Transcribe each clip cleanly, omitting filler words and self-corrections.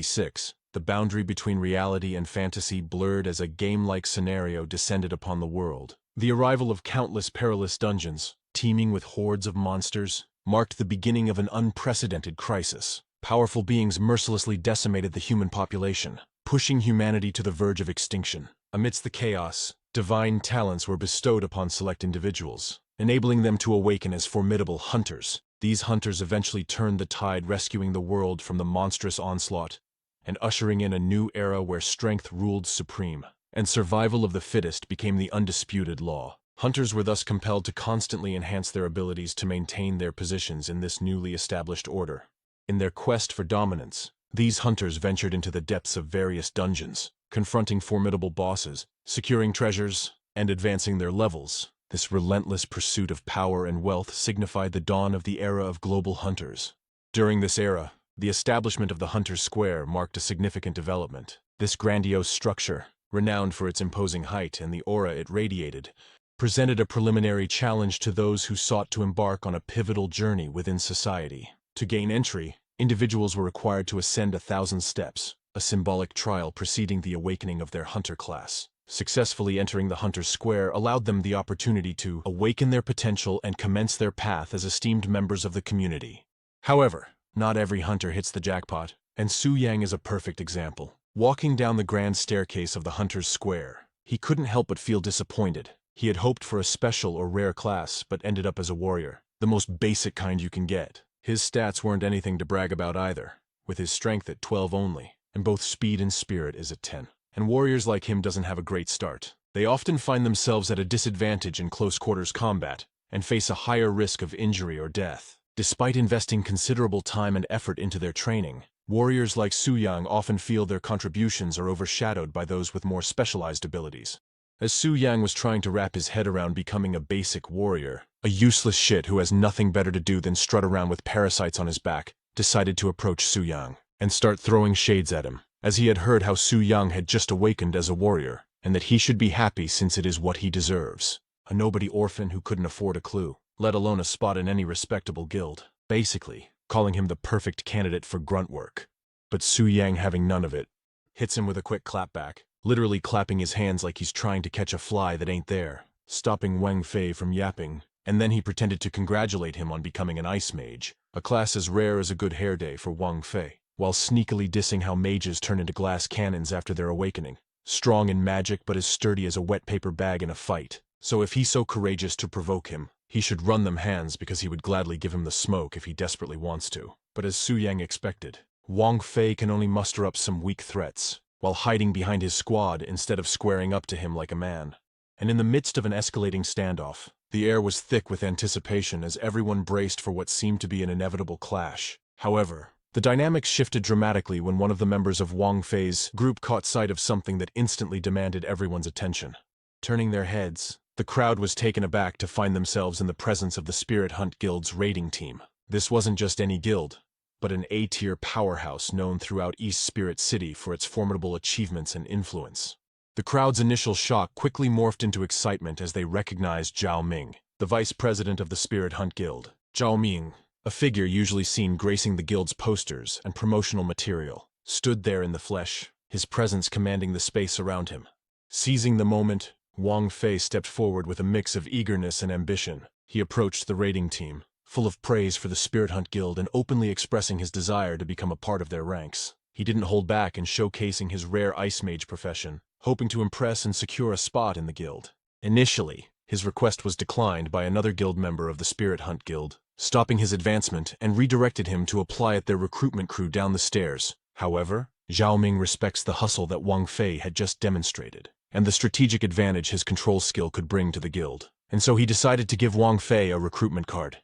1996, the boundary between reality and fantasy blurred as a game-like scenario descended upon the world. The arrival of countless perilous dungeons, teeming with hordes of monsters, marked the beginning of an unprecedented crisis. Powerful beings mercilessly decimated the human population, pushing humanity to the verge of extinction. Amidst the chaos, divine talents were bestowed upon select individuals, enabling them to awaken as formidable hunters. These hunters eventually turned the tide, rescuing the world from the monstrous onslaught and ushering in a new era where strength ruled supreme, and survival of the fittest became the undisputed law. Hunters were thus compelled to constantly enhance their abilities to maintain their positions in this newly established order. In their quest for dominance, these hunters ventured into the depths of various dungeons, confronting formidable bosses, securing treasures, and advancing their levels. This relentless pursuit of power and wealth signified the dawn of the era of global hunters. During this era, the establishment of the Hunter's Square marked a significant development. This grandiose structure, renowned for its imposing height and the aura it radiated, presented a preliminary challenge to those who sought to embark on a pivotal journey within society. To gain entry, individuals were required to ascend 1,000 steps, a symbolic trial preceding the awakening of their hunter class. Successfully entering the Hunter's Square allowed them the opportunity to awaken their potential and commence their path as esteemed members of the community. However, not every hunter hits the jackpot, and Su Yang is a perfect example. Walking down the grand staircase of the Hunter's Square, he couldn't help but feel disappointed. He had hoped for a special or rare class, but ended up as a warrior, the most basic kind you can get. His stats weren't anything to brag about either, with his strength at 12 only, and both speed and spirit is at 10. And warriors like him doesn't have a great start. They often find themselves at a disadvantage in close-quarters combat, and face a higher risk of injury or death. Despite investing considerable time and effort into their training, warriors like Su Yang often feel their contributions are overshadowed by those with more specialized abilities. As Su Yang was trying to wrap his head around becoming a basic warrior, a useless shit who has nothing better to do than strut around with parasites on his back decided to approach Su Yang and start throwing shades at him, as he had heard how Su Yang had just awakened as a warrior, and that he should be happy since it is what he deserves. A nobody orphan who couldn't afford a clue, let alone a spot in any respectable guild. Basically, calling him the perfect candidate for grunt work. But Su Yang, having none of it, hits him with a quick clapback, literally clapping his hands like he's trying to catch a fly that ain't there, stopping Wang Fei from yapping, and then he pretended to congratulate him on becoming an ice mage, a class as rare as a good hair day for Wang Fei, while sneakily dissing how mages turn into glass cannons after their awakening, strong in magic but as sturdy as a wet paper bag in a fight. So if he's so courageous to provoke him, he should run them hands because he would gladly give him the smoke if he desperately wants to. But as Su Yang expected, Wang Fei can only muster up some weak threats, while hiding behind his squad instead of squaring up to him like a man. And in the midst of an escalating standoff, the air was thick with anticipation as everyone braced for what seemed to be an inevitable clash. However, the dynamics shifted dramatically when one of the members of Wang Fei's group caught sight of something that instantly demanded everyone's attention. Turning their heads, the crowd was taken aback to find themselves in the presence of the Spirit Hunt Guild's raiding team. This wasn't just any guild, but an A-tier powerhouse known throughout East Spirit City for its formidable achievements and influence. The crowd's initial shock quickly morphed into excitement as they recognized Zhao Ming, the vice president of the Spirit Hunt Guild. Zhao Ming, a figure usually seen gracing the guild's posters and promotional material, stood there in the flesh, his presence commanding the space around him. Seizing the moment, Wang Fei stepped forward with a mix of eagerness and ambition. He approached the raiding team, full of praise for the Spirit Hunt Guild and openly expressing his desire to become a part of their ranks. He didn't hold back in showcasing his rare ice mage profession, hoping to impress and secure a spot in the guild. Initially, his request was declined by another guild member of the Spirit Hunt Guild, stopping his advancement and redirected him to apply at their recruitment crew down the stairs. However, Zhao Ming respects the hustle that Wang Fei had just demonstrated, and the strategic advantage his control skill could bring to the guild, and so he decided to give Wang Fei a recruitment card.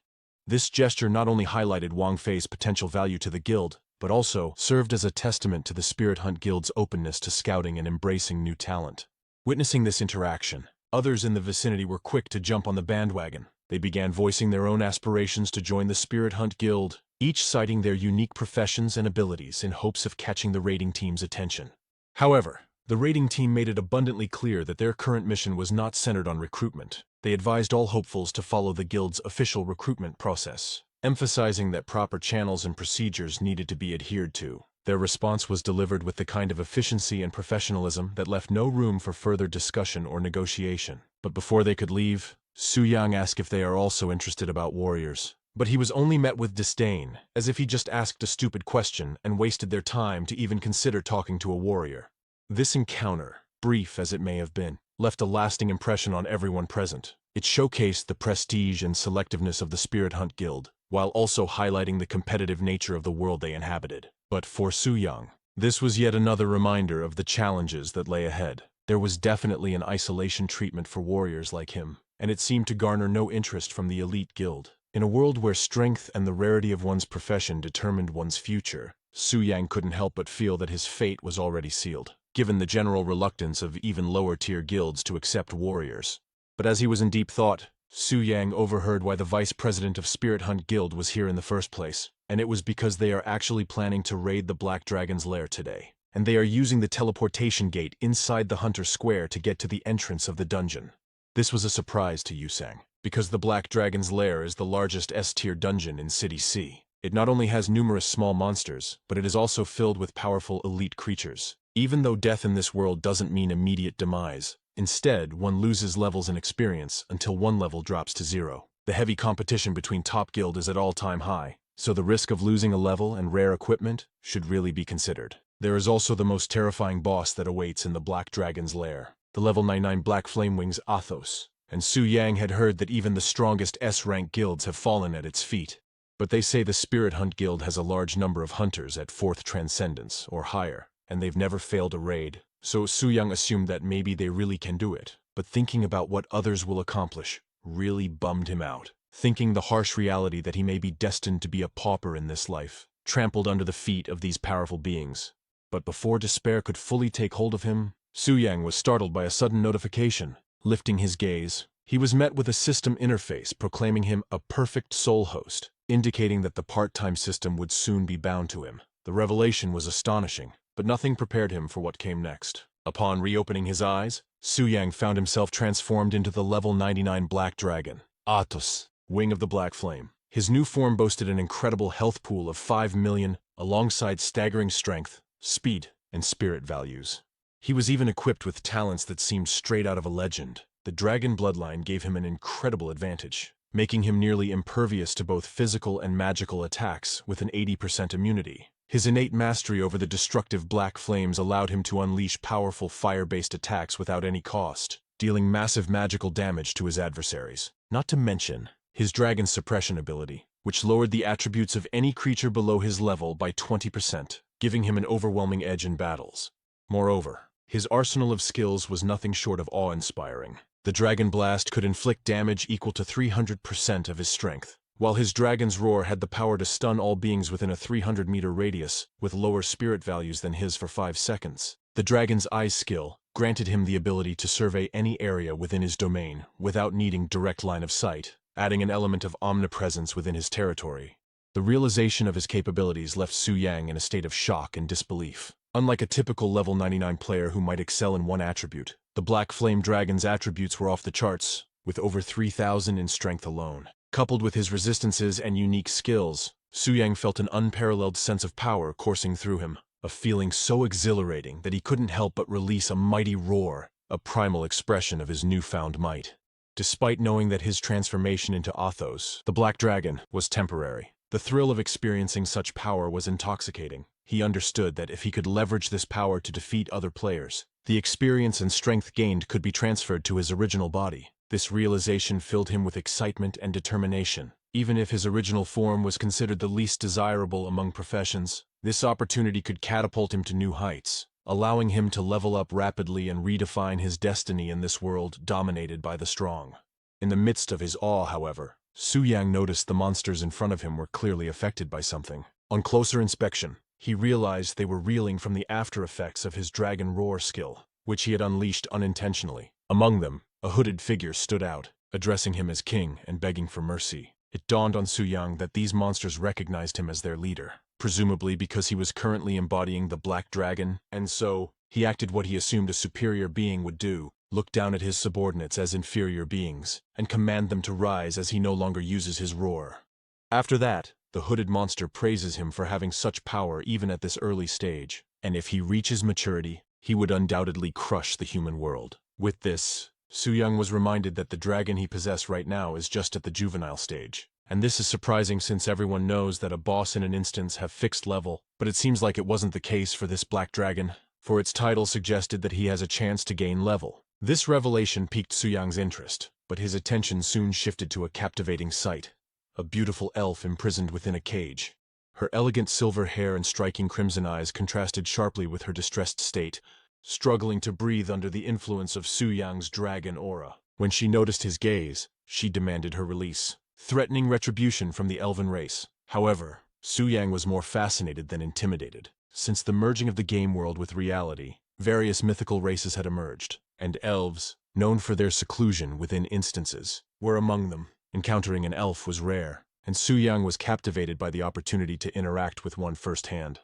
This gesture not only highlighted Wang Fei's potential value to the guild, but also served as a testament to the Spirit Hunt Guild's openness to scouting and embracing new talent. Witnessing this interaction, others in the vicinity were quick to jump on the bandwagon. They began voicing their own aspirations to join the Spirit Hunt Guild, each citing their unique professions and abilities in hopes of catching the raiding team's attention. However, the raiding team made it abundantly clear that their current mission was not centered on recruitment. They advised all hopefuls to follow the guild's official recruitment process, emphasizing that proper channels and procedures needed to be adhered to. Their response was delivered with the kind of efficiency and professionalism that left no room for further discussion or negotiation. But before they could leave, Su Yang asked if they are also interested about warriors. But he was only met with disdain, as if he just asked a stupid question and wasted their time to even consider talking to a warrior. This encounter, brief as it may have been, left a lasting impression on everyone present. It showcased the prestige and selectiveness of the Spirit Hunt Guild, while also highlighting the competitive nature of the world they inhabited. But for Su Yang, this was yet another reminder of the challenges that lay ahead. There was definitely an isolation treatment for warriors like him, and it seemed to garner no interest from the elite guild. In a world where strength and the rarity of one's profession determined one's future, Su Yang couldn't help but feel that his fate was already sealed, given the general reluctance of even lower-tier guilds to accept warriors. But as he was in deep thought, Su Yang overheard why the vice president of Spirit Hunt Guild was here in the first place, and it was because they are actually planning to raid the Black Dragon's lair today, and they are using the teleportation gate inside the Hunter Square to get to the entrance of the dungeon. This was a surprise to Yusang, because the Black Dragon's lair is the largest S-tier dungeon in City C. It not only has numerous small monsters, but it is also filled with powerful elite creatures. Even though death in this world doesn't mean immediate demise, instead, one loses levels in experience until one level drops to 0. The heavy competition between top guild is at all-time high, so the risk of losing a level and rare equipment should really be considered. There is also the most terrifying boss that awaits in the Black Dragon's lair, the level 99 Black Flamewing's Athos, and Su Yang had heard that even the strongest S-rank guilds have fallen at its feet. But they say the Spirit Hunt Guild has a large number of hunters at 4th Transcendence or higher, and they've never failed a raid, so Su Yang assumed that maybe they really can do it. But thinking about what others will accomplish really bummed him out, thinking the harsh reality that he may be destined to be a pauper in this life, trampled under the feet of these powerful beings. But before despair could fully take hold of him, Su Yang was startled by a sudden notification. Lifting his gaze, he was met with a system interface proclaiming him a perfect soul host, indicating that the part-time system would soon be bound to him. The revelation was astonishing, but nothing prepared him for what came next. Upon reopening his eyes, Su Yang found himself transformed into the level 99 Black Dragon, Athos, Wing of the Black Flame. His new form boasted an incredible health pool of 5 million, alongside staggering strength, speed, and spirit values. He was even equipped with talents that seemed straight out of a legend. The dragon bloodline gave him an incredible advantage, making him nearly impervious to both physical and magical attacks with an 80% immunity. His innate mastery over the destructive black flames allowed him to unleash powerful fire-based attacks without any cost, dealing massive magical damage to his adversaries. Not to mention his dragon suppression ability, which lowered the attributes of any creature below his level by 20%, giving him an overwhelming edge in battles. Moreover, his arsenal of skills was nothing short of awe-inspiring. The Dragon Blast could inflict damage equal to 300% of his strength, while his Dragon's Roar had the power to stun all beings within a 300-meter radius with lower spirit values than his for 5 seconds. The Dragon's Eyes skill granted him the ability to survey any area within his domain without needing direct line of sight, adding an element of omnipresence within his territory. The realization of his capabilities left Su Yang in a state of shock and disbelief. Unlike a typical level 99 player who might excel in one attribute, the Black Flame Dragon's attributes were off the charts, with over 3,000 in strength alone. Coupled with his resistances and unique skills, Su Yang felt an unparalleled sense of power coursing through him, a feeling so exhilarating that he couldn't help but release a mighty roar, a primal expression of his newfound might. Despite knowing that his transformation into Athos, the Black Dragon, was temporary, the thrill of experiencing such power was intoxicating. He understood that if he could leverage this power to defeat other players, the experience and strength gained could be transferred to his original body. This realization filled him with excitement and determination. Even if his original form was considered the least desirable among professions, this opportunity could catapult him to new heights, allowing him to level up rapidly and redefine his destiny in this world dominated by the strong. In the midst of his awe, however, Su Yang noticed the monsters in front of him were clearly affected by something. On closer inspection, he realized they were reeling from the after effects of his Dragon Roar skill, which he had unleashed unintentionally. Among them, a hooded figure stood out, addressing him as king and begging for mercy. It dawned on Su Yang that these monsters recognized him as their leader, presumably because he was currently embodying the Black Dragon, and so, he acted what he assumed a superior being would do, look down at his subordinates as inferior beings, and command them to rise as he no longer uses his roar. After that, The hooded monster praises him for having such power even at this early stage, and if he reaches maturity, he would undoubtedly crush the human world. With this, Suyang was reminded that the dragon he possessed right now is just at the juvenile stage. And this is surprising since everyone knows that a boss in an instance have fixed level, but it seems like it wasn't the case for this black dragon, for its title suggested that he has a chance to gain level. This revelation piqued Suyang's interest, but his attention soon shifted to a captivating sight. A beautiful elf imprisoned within a cage. Her elegant silver hair and striking crimson eyes contrasted sharply with her distressed state, struggling to breathe under the influence of Suyang's dragon aura. When she noticed his gaze, she demanded her release, threatening retribution from the elven race. However, Suyang was more fascinated than intimidated. Since the merging of the game world with reality, various mythical races had emerged, and elves, known for their seclusion within instances, were among them. Encountering an elf was rare, and Suyang was captivated by the opportunity to interact with one firsthand.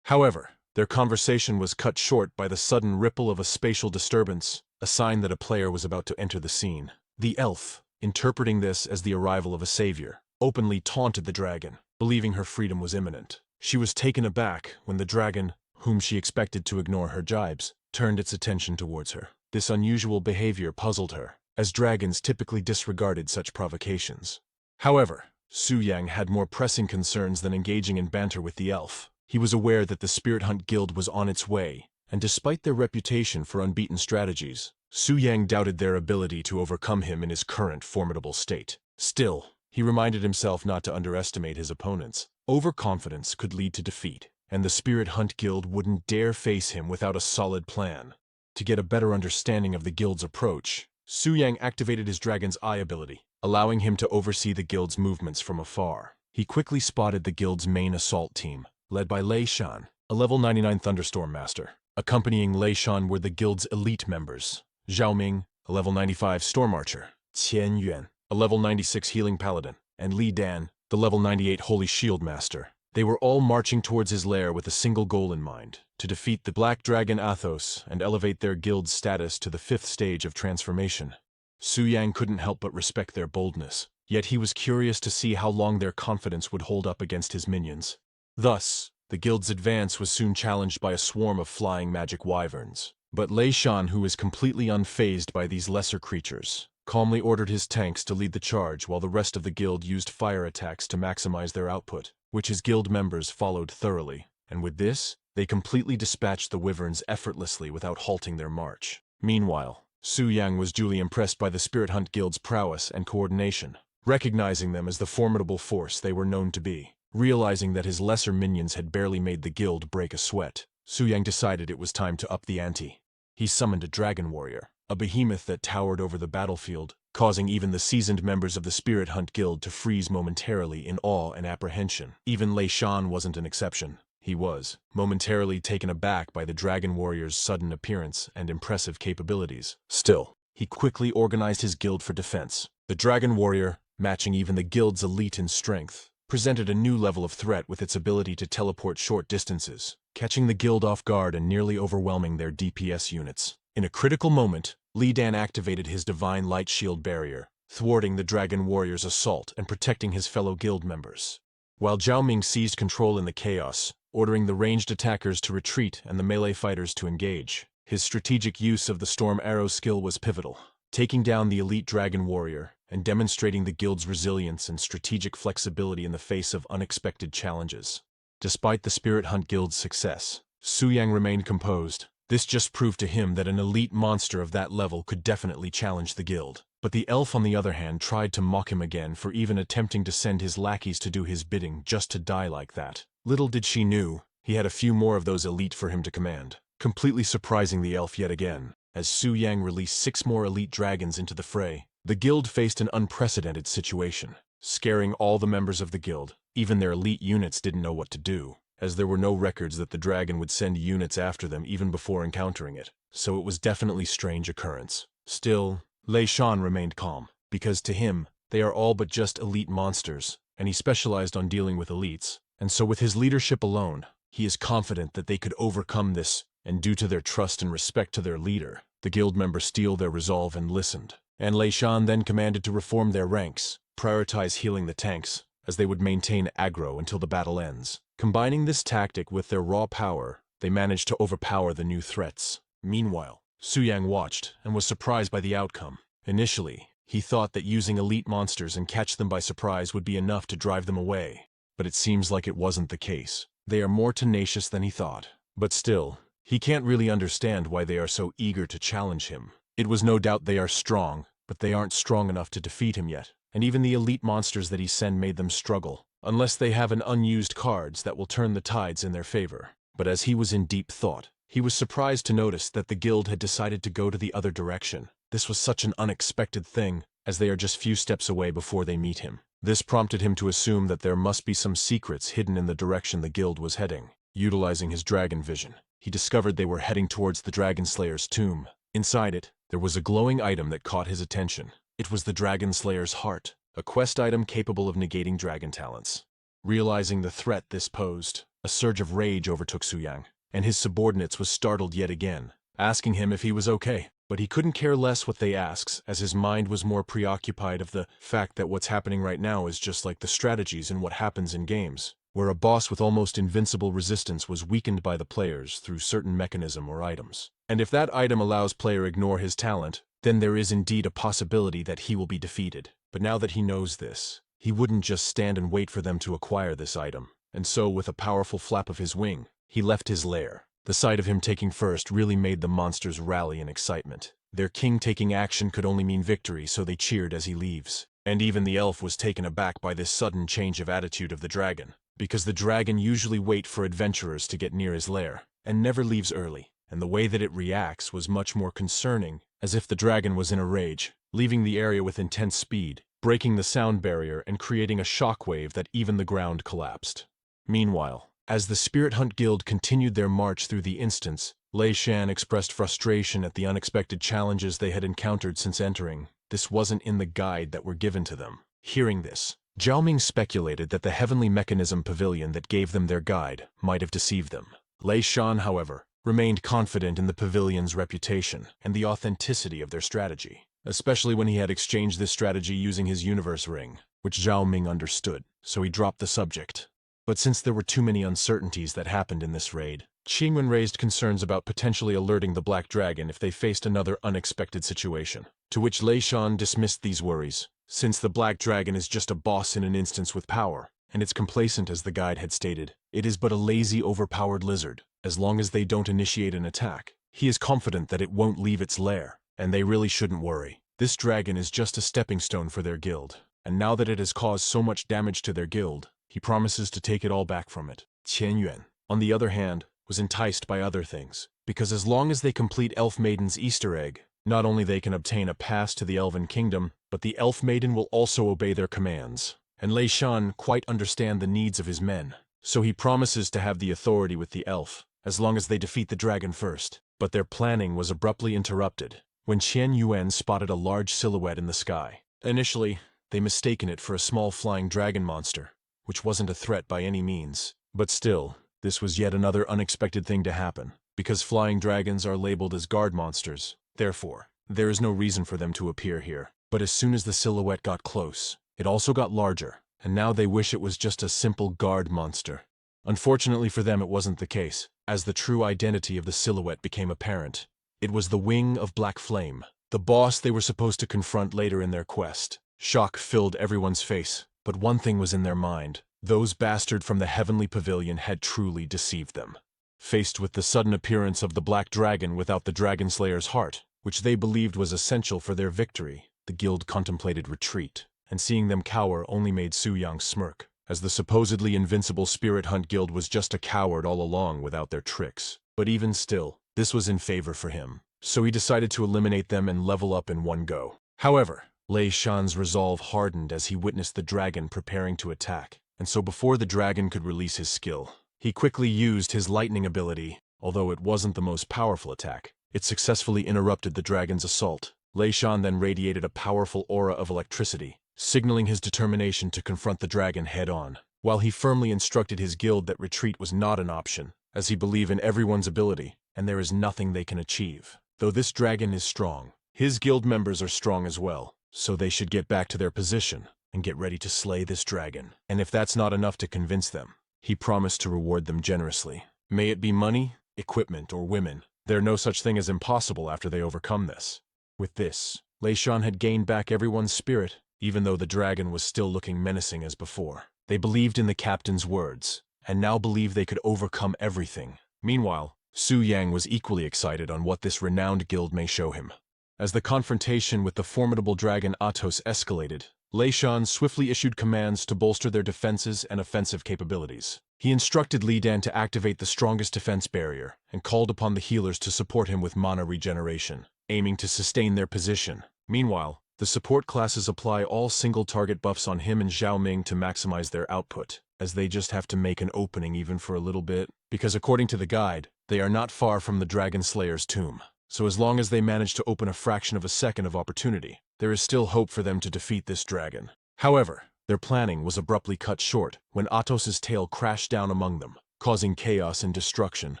However, their conversation was cut short by the sudden ripple of a spatial disturbance, a sign that a player was about to enter the scene. The elf, interpreting this as the arrival of a savior, openly taunted the dragon, believing her freedom was imminent. She was taken aback when the dragon, whom she expected to ignore her jibes, turned its attention towards her. This unusual behavior puzzled her, as dragons typically disregarded such provocations. However, Suyang had more pressing concerns than engaging in banter with the elf. He was aware that the Spirit Hunt Guild was on its way, and despite their reputation for unbeaten strategies, Suyang doubted their ability to overcome him in his current formidable state. Still, he reminded himself not to underestimate his opponents. Overconfidence could lead to defeat, and the Spirit Hunt Guild wouldn't dare face him without a solid plan. To get a better understanding of the guild's approach, Suyang activated his Dragon's Eye ability, allowing him to oversee the guild's movements from afar. He quickly spotted the guild's main assault team, led by Lei Shan, a level 99 Thunderstorm Master. Accompanying Lei Shan were the guild's elite members, Zhao Ming, a level 95 Storm Archer, Qian Yuan, a level 96 Healing Paladin, and Li Dan, the level 98 Holy Shield Master. They were all marching towards his lair with a single goal in mind, to defeat the Black Dragon Athos and elevate their guild's status to the 5th stage of transformation. Suyang couldn't help but respect their boldness, yet he was curious to see how long their confidence would hold up against his minions. Thus, the guild's advance was soon challenged by a swarm of flying magic wyverns. But Lei Shan, who was completely unfazed by these lesser creatures, calmly ordered his tanks to lead the charge while the rest of the guild used fire attacks to maximize their output, which his guild members followed thoroughly. And with this, they completely dispatched the wyverns effortlessly without halting their march. Meanwhile, Suyang was duly impressed by the Spirit Hunt Guild's prowess and coordination, recognizing them as the formidable force they were known to be. Realizing that his lesser minions had barely made the guild break a sweat, Suyang decided it was time to up the ante. He summoned a dragon warrior, a behemoth that towered over the battlefield, causing even the seasoned members of the Spirit Hunt Guild to freeze momentarily in awe and apprehension. Even Lei Shan wasn't an exception. He was momentarily taken aback by the dragon warrior's sudden appearance and impressive capabilities. Still, he quickly organized his guild for defense. The dragon warrior, matching even the guild's elite in strength, presented a new level of threat with its ability to teleport short distances, catching the guild off guard and nearly overwhelming their DPS units. In a critical moment, Li Dan activated his Divine Light Shield barrier, thwarting the dragon warrior's assault and protecting his fellow guild members. While Zhao Ming seized control in the chaos, ordering the ranged attackers to retreat and the melee fighters to engage. His strategic use of the Storm Arrow skill was pivotal, taking down the elite dragon warrior and demonstrating the guild's resilience and strategic flexibility in the face of unexpected challenges. Despite the Spirit Hunt Guild's success, Suyang remained composed. This just proved to him that an elite monster of that level could definitely challenge the guild. But the elf, on the other hand, tried to mock him again for even attempting to send his lackeys to do his bidding just to die like that. Little did she knew, he had a few more of those elite for him to command, completely surprising the elf yet again. As Suyang released 6 more elite dragons into the fray, the guild faced an unprecedented situation, scaring all the members of the guild. Even their elite units didn't know what to do, as there were no records that the dragon would send units after them even before encountering it, so it was definitely a strange occurrence. Still, Lei Shan remained calm, because to him, they are all but just elite monsters, and he specialized on dealing with elites, and so with his leadership alone, he is confident that they could overcome this, and due to their trust and respect to their leader, the guild members steeled their resolve and listened. And Lei Shan then commanded to reform their ranks, prioritize healing the tanks, as they would maintain aggro until the battle ends. Combining this tactic with their raw power, they managed to overpower the new threats. Meanwhile, Suyang watched and was surprised by the outcome. Initially, he thought that using elite monsters and catch them by surprise would be enough to drive them away. But it seems like it wasn't the case. They are more tenacious than he thought. But still, he can't really understand why they are so eager to challenge him. It was no doubt they are strong, but they aren't strong enough to defeat him yet. And even the elite monsters that he sent made them struggle, unless they have an unused cards that will turn the tides in their favor. But as he was in deep thought, he was surprised to notice that the guild had decided to go to the other direction. This was such an unexpected thing, as they are just few steps away before they meet him. This prompted him to assume that there must be some secrets hidden in the direction the guild was heading. Utilizing his dragon vision, he discovered they were heading towards the Dragon Slayer's tomb. Inside it, there was a glowing item that caught his attention. It was the Dragon Slayer's heart, a quest item capable of negating dragon talents. Realizing the threat this posed, a surge of rage overtook Suyang, and his subordinates was startled yet again, asking him if he was okay. But he couldn't care less what they asked, as his mind was more preoccupied of the fact that what's happening right now is just like the strategies in what happens in games, where a boss with almost invincible resistance was weakened by the players through certain mechanism or items. And if that item allows player ignore his talent, then there is indeed a possibility that he will be defeated. But now that he knows this, he wouldn't just stand and wait for them to acquire this item. And so, with a powerful flap of his wing, he left his lair. The sight of him taking first really made the monsters rally in excitement. Their king taking action could only mean victory, so they cheered as he leaves. And even the elf was taken aback by this sudden change of attitude of the dragon, because the dragon usually waits for adventurers to get near his lair, and never leaves early. And the way that it reacts was much more concerning, as if the dragon was in a rage, leaving the area with intense speed, breaking the sound barrier and creating a shockwave that even the ground collapsed. Meanwhile, as the Spirit Hunt Guild continued their march through the instance, Lei Shan expressed frustration at the unexpected challenges they had encountered since entering. This wasn't in the guide that were given to them. Hearing this, Zhao Ming speculated that the heavenly mechanism pavilion that gave them their guide might have deceived them. Lei Shan, however, remained confident in the pavilion's reputation and the authenticity of their strategy, especially when he had exchanged this strategy using his universe ring, which Zhao Ming understood, so he dropped the subject. But since there were too many uncertainties that happened in this raid, Qingwen raised concerns about potentially alerting the Black Dragon if they faced another unexpected situation, to which Lei Shan dismissed these worries, since the Black Dragon is just a boss in an instance with power, and it's complacent as the guide had stated. It is but a lazy, overpowered lizard. As long as they don't initiate an attack, he is confident that it won't leave its lair, and they really shouldn't worry. This dragon is just a stepping stone for their guild, and now that it has caused so much damage to their guild, he promises to take it all back from it. Qian Yuan, on the other hand, was enticed by other things, because as long as they complete Elf Maiden's Easter egg, not only they can obtain a pass to the Elven Kingdom, but the Elf Maiden will also obey their commands. And Lei Shan quite understand the needs of his men, so he promises to have the authority with the elf, as long as they defeat the dragon first. But their planning was abruptly interrupted, when Qian Yuan spotted a large silhouette in the sky. Initially, they mistaken it for a small flying dragon monster, which wasn't a threat by any means. But still, this was yet another unexpected thing to happen, because flying dragons are labeled as guard monsters. Therefore, there is no reason for them to appear here. But as soon as the silhouette got close, it also got larger, and now they wish it was just a simple guard monster. Unfortunately for them, it wasn't the case, as the true identity of the silhouette became apparent. It was the Wing of Black Flame, the boss they were supposed to confront later in their quest. Shock filled everyone's face, but one thing was in their mind. Those bastards from the Heavenly Pavilion had truly deceived them. Faced with the sudden appearance of the Black Dragon without the Dragon Slayer's heart, which they believed was essential for their victory, the guild contemplated retreat, and seeing them cower only made Su Yang smirk, as the supposedly invincible Spirit Hunt Guild was just a coward all along without their tricks. But even still, this was in favor for him, so he decided to eliminate them and level up in one go. However, Lei Shan's resolve hardened as he witnessed the dragon preparing to attack, and so before the dragon could release his skill, he quickly used his lightning ability. Although it wasn't the most powerful attack, it successfully interrupted the dragon's assault. Lei Shan then radiated a powerful aura of electricity, signaling his determination to confront the dragon head-on, while he firmly instructed his guild that retreat was not an option, as he believed in everyone's ability, and there is nothing they can achieve. Though this dragon is strong, his guild members are strong as well, so they should get back to their position, and get ready to slay this dragon. And if that's not enough to convince them, he promised to reward them generously. May it be money, equipment, or women. There's no such thing as impossible after they overcome this. With this, Lei Shan had gained back everyone's spirit, even though the dragon was still looking menacing as before. They believed in the captain's words, and now believed they could overcome everything. Meanwhile, Su Yang was equally excited on what this renowned guild may show him. As the confrontation with the formidable dragon Atos escalated, Lei Shan swiftly issued commands to bolster their defenses and offensive capabilities. He instructed Li Dan to activate the strongest defense barrier and called upon the healers to support him with mana regeneration, aiming to sustain their position. Meanwhile, the support classes apply all single-target buffs on him and Zhao Ming to maximize their output, as they just have to make an opening even for a little bit, because according to the guide, they are not far from the Dragon Slayer's tomb. So as long as they manage to open a fraction of a second of opportunity, there is still hope for them to defeat this dragon. However, their planning was abruptly cut short when Atos's tail crashed down among them, causing chaos and destruction,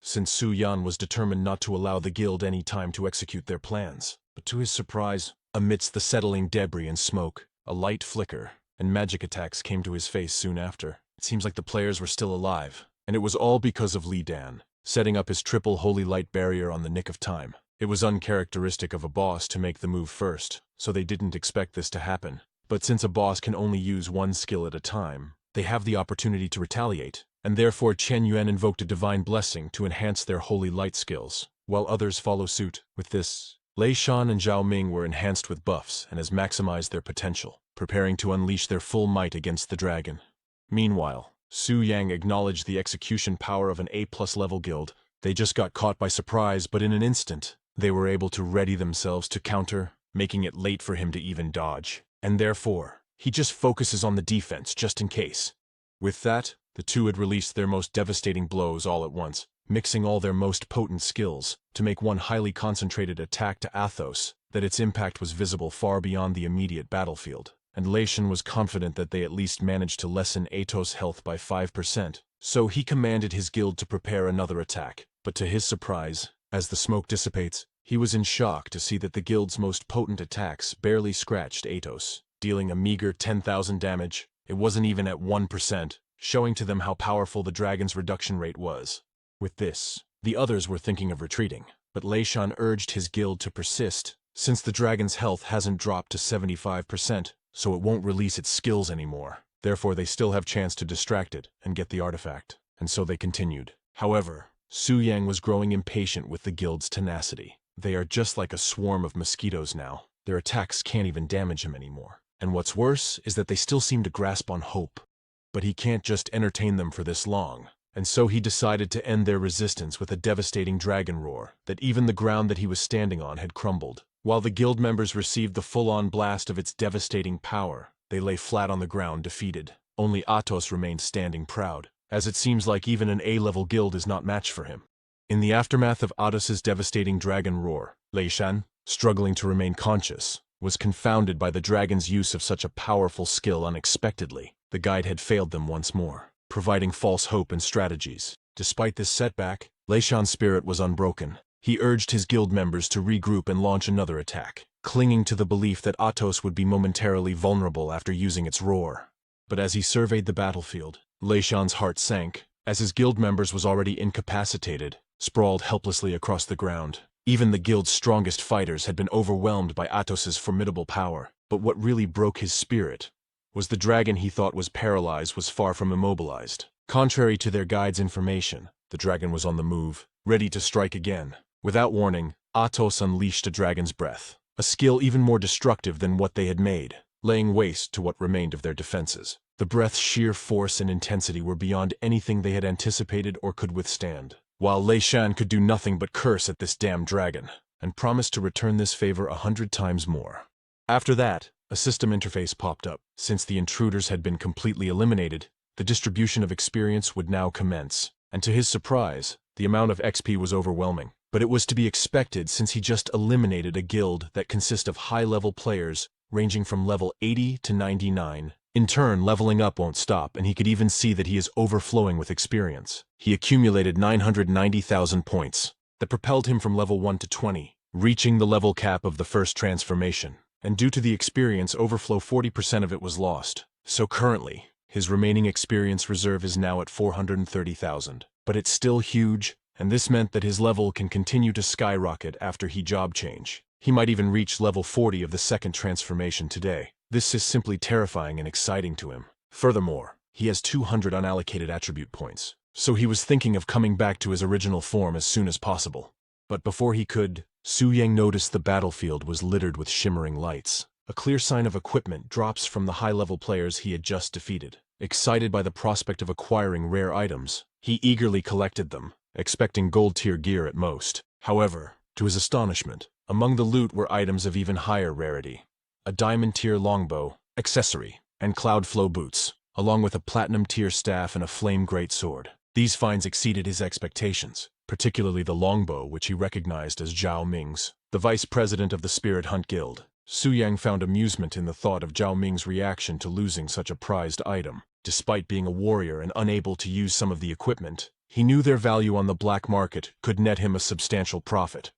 since Su Yan was determined not to allow the guild any time to execute their plans. But to his surprise, amidst the settling debris and smoke, a light flicker, and magic attacks came to his face soon after. It seems like the players were still alive, and it was all because of Li Dan, setting up his triple holy light barrier on the nick of time. It was uncharacteristic of a boss to make the move first, so they didn't expect this to happen. But since a boss can only use one skill at a time, they have the opportunity to retaliate, and therefore Chen Yuan invoked a divine blessing to enhance their holy light skills, while others follow suit. With this, Lei Shan and Zhao Ming were enhanced with buffs and has maximized their potential, preparing to unleash their full might against the dragon. Meanwhile, Su Yang acknowledged the execution power of an A+ level guild. They just got caught by surprise, but in an instant, they were able to ready themselves to counter, making it late for him to even dodge. And therefore, he just focuses on the defense just in case. With that, the two had released their most devastating blows all at once, mixing all their most potent skills to make one highly concentrated attack to Athos that its impact was visible far beyond the immediate battlefield. And Lei Shan was confident that they at least managed to lessen Atos' health by 5%, so he commanded his guild to prepare another attack. But to his surprise, as the smoke dissipates, he was in shock to see that the guild's most potent attacks barely scratched Atos, dealing a meager 10,000 damage. It wasn't even at 1%, showing to them how powerful the dragon's reduction rate was. With this, the others were thinking of retreating, but Lei Shan urged his guild to persist, since the dragon's health hasn't dropped to 75%, so it won't release its skills anymore. Therefore they still have chance to distract it and get the artifact. And so they continued. However, Su Yang was growing impatient with the guild's tenacity. They are just like a swarm of mosquitoes now. Their attacks can't even damage him anymore. And what's worse is that they still seem to grasp on hope. But he can't just entertain them for this long. And so he decided to end their resistance with a devastating dragon roar that even the ground that he was standing on had crumbled. While the guild members received the full-on blast of its devastating power, they lay flat on the ground defeated. Only Atos remained standing proud, as it seems like even an A-level guild is not matched for him. In the aftermath of Atos's devastating dragon roar, Lei Shan, struggling to remain conscious, was confounded by the dragon's use of such a powerful skill unexpectedly. The guide had failed them once more, providing false hope and strategies. Despite this setback, Lei Shan's spirit was unbroken. He urged his guild members to regroup and launch another attack, clinging to the belief that Atos would be momentarily vulnerable after using its roar. But as he surveyed the battlefield, Lei Shan's heart sank, as his guild members was already incapacitated, sprawled helplessly across the ground. Even the guild's strongest fighters had been overwhelmed by Atos's formidable power. But what really broke his spirit was the dragon he thought was paralyzed was far from immobilized. Contrary to their guide's information, the dragon was on the move, ready to strike again. Without warning, Atos unleashed a dragon's breath, a skill even more destructive than what they had made, laying waste to what remained of their defenses. The breath's sheer force and intensity were beyond anything they had anticipated or could withstand, while Lei Shan could do nothing but curse at this damn dragon, and promised to return this favor 100 times more. After that, a system interface popped up. Since the intruders had been completely eliminated, the distribution of experience would now commence, and to his surprise, the amount of XP was overwhelming. But it was to be expected since he just eliminated a guild that consists of high-level players ranging from level 80 to 99. In turn, leveling up won't stop, and he could even see that he is overflowing with experience. He accumulated 990,000 points that propelled him from level 1 to 20, reaching the level cap of the first transformation. and due to the experience overflow 40% of it was lost. So currently, his remaining experience reserve is now at 430,000. But it's still huge, and this meant that his level can continue to skyrocket after he job change. He might even reach level 40 of the second transformation today. This is simply terrifying and exciting to him. Furthermore, he has 200 unallocated attribute points, so he was thinking of coming back to his original form as soon as possible. But before he could, Su Yang noticed the battlefield was littered with shimmering lights. A clear sign of equipment drops from the high-level players he had just defeated. Excited by the prospect of acquiring rare items, he eagerly collected them, expecting gold-tier gear at most. However, to his astonishment, among the loot were items of even higher rarity. A diamond-tier longbow, accessory, and cloud flow boots, along with a platinum-tier staff and a flame greatsword. These finds exceeded his expectations, particularly the longbow, which he recognized as Zhao Ming's, the vice president of the Spirit Hunt Guild. Su Yang found amusement in the thought of Zhao Ming's reaction to losing such a prized item. Despite being a warrior and unable to use some of the equipment, he knew their value on the black market could net him a substantial profit.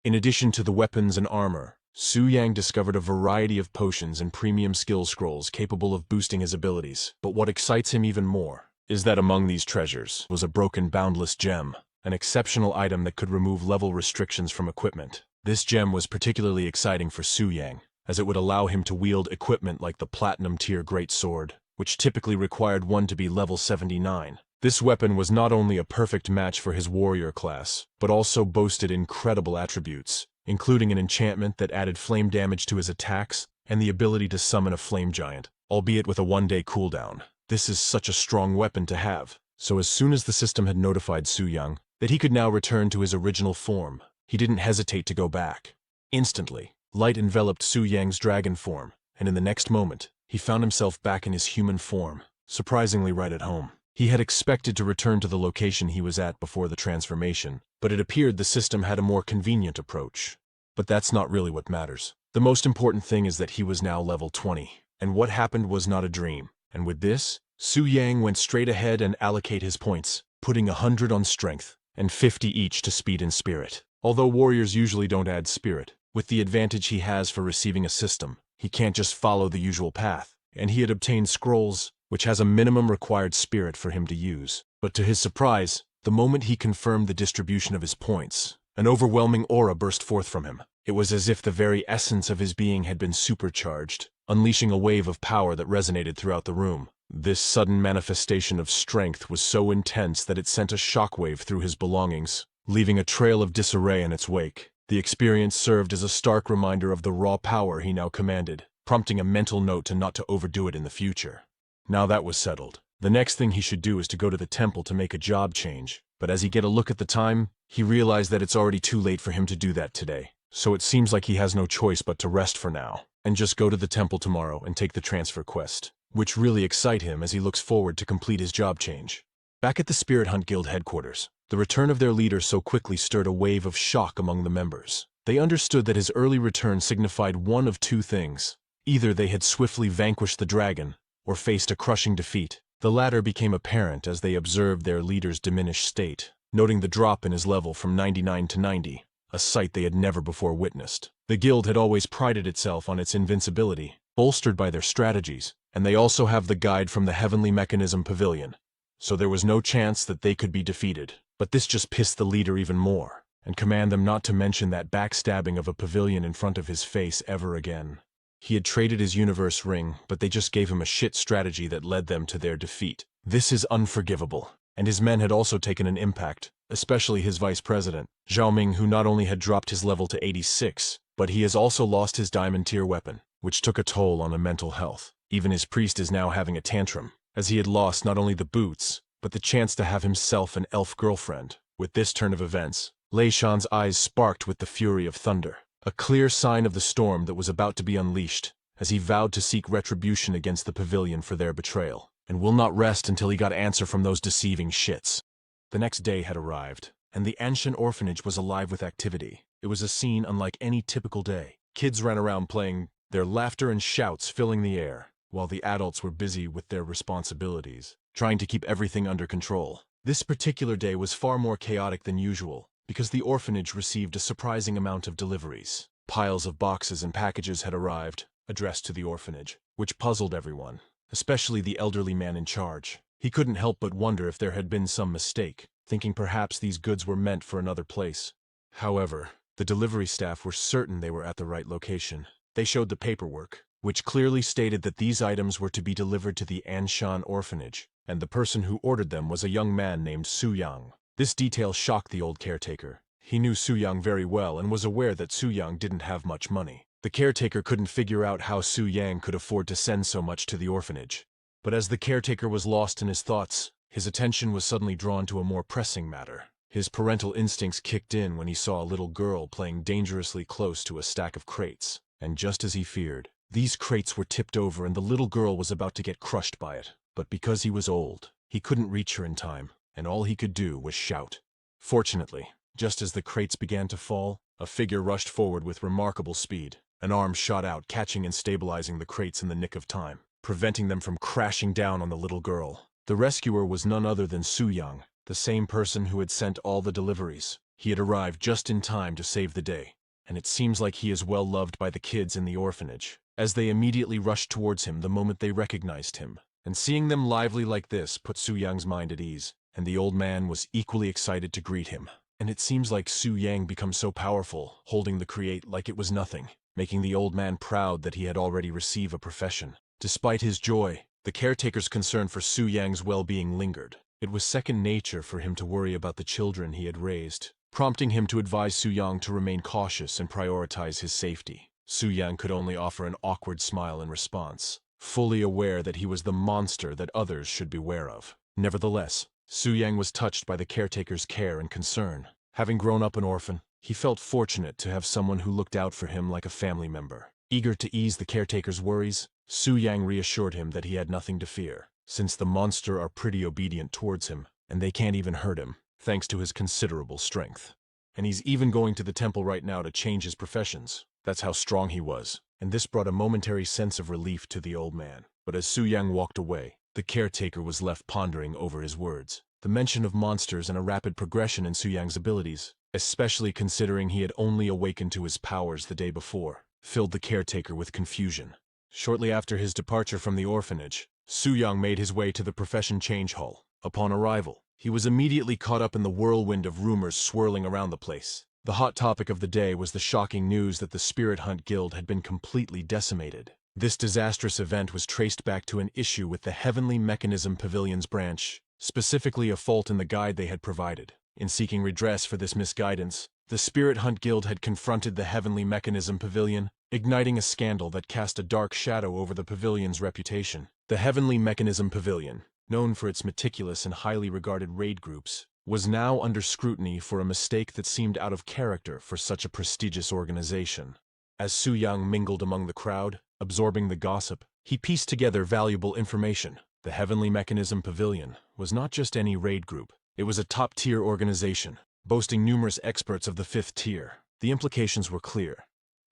In addition to the weapons and armor, Su Yang discovered a variety of potions and premium skill scrolls capable of boosting his abilities. But what excites him even more is that among these treasures was a broken boundless gem, an exceptional item that could remove level restrictions from equipment. This gem was particularly exciting for Su Yang, as it would allow him to wield equipment like the platinum-tier greatsword, which typically required one to be level 79. This weapon was not only a perfect match for his warrior class, but also boasted incredible attributes, including an enchantment that added flame damage to his attacks and the ability to summon a flame giant, albeit with a one-day cooldown. This is such a strong weapon to have. So as soon as the system had notified Su Yang that he could now return to his original form, he didn't hesitate to go back. Instantly, light enveloped Su Yang's dragon form, and in the next moment, he found himself back in his human form, surprisingly right at home. He had expected to return to the location he was at before the transformation, but it appeared the system had a more convenient approach. But that's not really what matters. The most important thing is that he was now level 20, and what happened was not a dream. And with this, Su Yang went straight ahead and allocate his points, putting 100 on strength, and 50 each to speed and spirit. Although warriors usually don't add spirit, with the advantage he has for receiving a system, he can't just follow the usual path, and he had obtained scrolls, which has a minimum required spirit for him to use. But to his surprise, the moment he confirmed the distribution of his points, an overwhelming aura burst forth from him. It was as if the very essence of his being had been supercharged, unleashing a wave of power that resonated throughout the room. This sudden manifestation of strength was so intense that it sent a shockwave through his belongings, leaving a trail of disarray in its wake. The experience served as a stark reminder of the raw power he now commanded, prompting a mental note to not to overdo it in the future. Now that was settled. The next thing he should do is to go to the temple to make a job change, but as he get a look at the time, he realized that it's already too late for him to do that today. So it seems like he has no choice but to rest for now, and just go to the temple tomorrow and take the transfer quest, which really excite him as he looks forward to complete his job change. Back at the Spirit Hunt Guild headquarters, the return of their leader so quickly stirred a wave of shock among the members. They understood that his early return signified one of two things. Either they had swiftly vanquished the dragon, or faced a crushing defeat. The latter became apparent as they observed their leader's diminished state, noting the drop in his level from 99 to 90, a sight they had never before witnessed. The guild had always prided itself on its invincibility, bolstered by their strategies, and they also have the guide from the Heavenly Mechanism Pavilion, so there was no chance that they could be defeated. But this just pissed the leader even more, and commanded them not to mention that backstabbing of a pavilion in front of his face ever again. He had traded his universe ring, but they just gave him a shit strategy that led them to their defeat. This is unforgivable, and his men had also taken an impact, especially his vice president, Zhao Ming, who not only had dropped his level to 86, but he has also lost his diamond-tier weapon, which took a toll on his mental health. Even his priest is now having a tantrum, as he had lost not only the boots, but the chance to have himself an elf girlfriend. With this turn of events, Lei Shan's eyes sparked with the fury of thunder, a clear sign of the storm that was about to be unleashed, as he vowed to seek retribution against the pavilion for their betrayal, and will not rest until he got answer from those deceiving shits. The next day had arrived, and the ancient orphanage was alive with activity. It was a scene unlike any typical day. Kids ran around playing, their laughter and shouts filling the air, while the adults were busy with their responsibilities, trying to keep everything under control. This particular day was far more chaotic than usual, because the orphanage received a surprising amount of deliveries. Piles of boxes and packages had arrived, addressed to the orphanage, which puzzled everyone, especially the elderly man in charge. He couldn't help but wonder if there had been some mistake, thinking perhaps these goods were meant for another place. However, the delivery staff were certain they were at the right location. They showed the paperwork, which clearly stated that these items were to be delivered to the Anshan orphanage, and the person who ordered them was a young man named Su Yang. This detail shocked the old caretaker. He knew Su Yang very well and was aware that Su Yang didn't have much money. The caretaker couldn't figure out how Su Yang could afford to send so much to the orphanage. But as the caretaker was lost in his thoughts, his attention was suddenly drawn to a more pressing matter. His parental instincts kicked in when he saw a little girl playing dangerously close to a stack of crates. And just as he feared, these crates were tipped over and the little girl was about to get crushed by it. But because he was old, he couldn't reach her in time, and all he could do was shout. Fortunately, just as the crates began to fall, a figure rushed forward with remarkable speed. An arm shot out, catching and stabilizing the crates in the nick of time, preventing them from crashing down on the little girl. The rescuer was none other than Su Yang, the same person who had sent all the deliveries. He had arrived just in time to save the day, and it seems like he is well loved by the kids in the orphanage, as they immediately rushed towards him the moment they recognized him. And seeing them lively like this put Su Yang's mind at ease, and the old man was equally excited to greet him. And it seems like Su Yang becomes so powerful, holding the crate like it was nothing, making the old man proud that he had already received a profession. Despite his joy, the caretaker's concern for Su Yang's well-being lingered. It was second nature for him to worry about the children he had raised, prompting him to advise Su Yang to remain cautious and prioritize his safety. Su Yang could only offer an awkward smile in response, fully aware that he was the monster that others should beware of. Nevertheless, Su Yang was touched by the caretaker's care and concern. Having grown up an orphan, he felt fortunate to have someone who looked out for him like a family member. Eager to ease the caretaker's worries, Su Yang reassured him that he had nothing to fear, since the monster are pretty obedient towards him, and they can't even hurt him, thanks to his considerable strength. And he's even going to the temple right now to change his professions. That's how strong he was, and this brought a momentary sense of relief to the old man. But as Su Yang walked away, the caretaker was left pondering over his words. The mention of monsters and a rapid progression in Su Yang's abilities, especially considering he had only awakened to his powers the day before, filled the caretaker with confusion. Shortly after his departure from the orphanage, Su Yang made his way to the profession change hall. Upon arrival, he was immediately caught up in the whirlwind of rumors swirling around the place. The hot topic of the day was the shocking news that the Spirit Hunt Guild had been completely decimated. This disastrous event was traced back to an issue with the Heavenly Mechanism Pavilion's branch, specifically a fault in the guide they had provided. In seeking redress for this misguidance, the Spirit Hunt Guild had confronted the Heavenly Mechanism Pavilion, igniting a scandal that cast a dark shadow over the pavilion's reputation. The Heavenly Mechanism Pavilion, known for its meticulous and highly regarded raid groups, was now under scrutiny for a mistake that seemed out of character for such a prestigious organization. As Su Yang mingled among the crowd, absorbing the gossip, he pieced together valuable information. The Heavenly Mechanism Pavilion was not just any raid group. It was a top-tier organization, boasting numerous experts of the 5th tier. The implications were clear.